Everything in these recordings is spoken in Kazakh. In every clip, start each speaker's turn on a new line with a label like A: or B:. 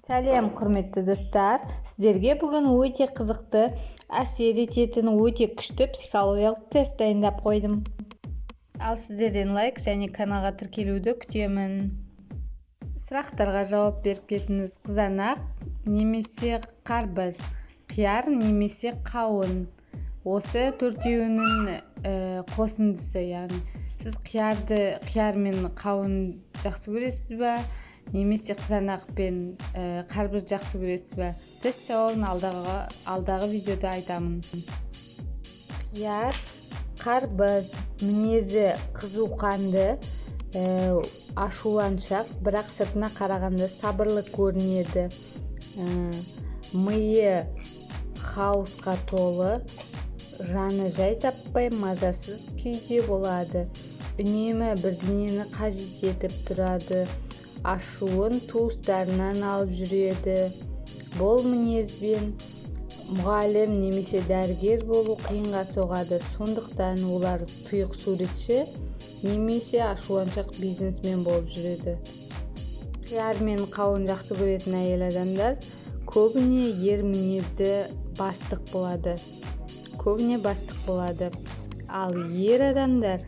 A: Сәлем, құрметті достар. Сіздерге бүгін өте қызықты, әсер ететін өте күшті психологиялық тест дайындап қойдым. Ал сіздерден лайк және каналға тіркелуді күтемін. Сұрақтарға жауап беріп кетіңіз. Қызанақ немесе қарбыз, қияр немесе қауын. Осы төртеуінің қосындысы, яғни сіз қияр мен қауын жақсы көресіз бе? Немесе қызанақ пен қарбыз жақсы көресіз бе? Тест жауабын алдағы видеода айтамын. Қияр, қарбыз мінезі қызуқанды, ашуланшақ, бірақ сыртына қарағанда сабырлы көрінеді. Миы хаосқа толы, жаны жай таппай мазасыз күйде болады. Үнемі бірдеңені қажет етіп тұрады. Ашуын туыстарынан алып жүреді. Бұл мінезбен мұғалім немесе дәрігер болу қиынға соғады. Сондықтан олар тұйық суретші немесе ашуланшақ бизнесмен болып жүреді. Қияр мен қауын жақсы көретін әйел адамдар көбіне ер мінезді бастық болады. Ал ер адамдар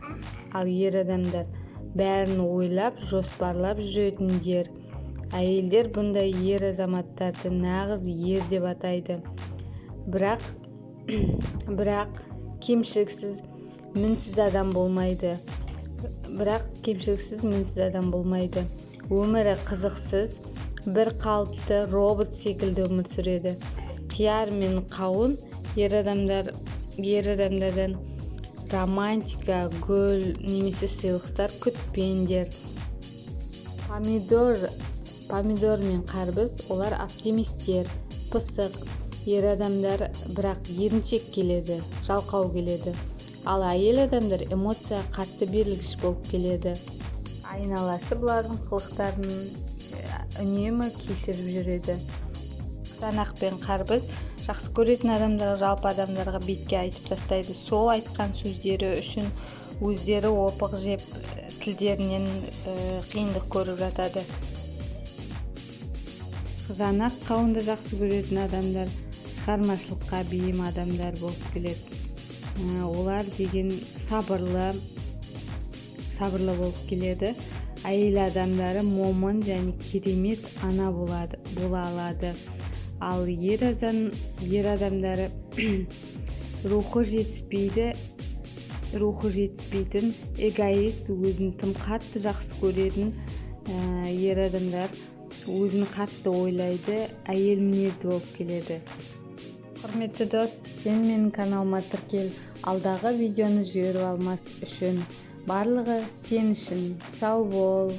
A: бәрін ойлап, жоспарлап жүретіндер. Әйелдер бұндай ер азаматтарды нағыз ер деп атайды. Бірақ кемшіліксіз мінсіз адам болмайды. Өмірі қызықсыз, бір қалыпты робот секілді өмір сүреді. Қияр мен қауын ер адамдардан романтика, гүл немесе сыйлықтар күтпеңдер. Помидор мен қарбыз олар оптимистер, пысық ер адамдар, бірақ еріншек келеді, жалқау келеді. Ал әйел адамдар эмоция қатты берілгіш болып келеді. Айналасы бұлардың қылықтарын үнемі кешіріп жүреді. Қызанақ пен қарбыз жақсы көретін адамдар жалпы адамдарға бетке айтып тастайды. Сол айтқан сөздері үшін өздері опық жеп тілдерінен қиындық көріп жатады. Қызанақ қауынды жақсы көретін адамдар шығармашылыққа бейім адамдар болып келеді. Олар деген сабырлы болып келеді. Әйел адамдары момын және керемет ана бола алады. Ал ер адамдары рухы жетіспейтін, эгоист, өзін тым қатты жақсы көретін ер адамдар өзін қатты ойлайды, әйел мінезді болып келеді. Құрметті дос, сен менің каналыма тіркел. Алдағы видеоны жіберіп алмас үшін барлығы сен үшін. Сау бол.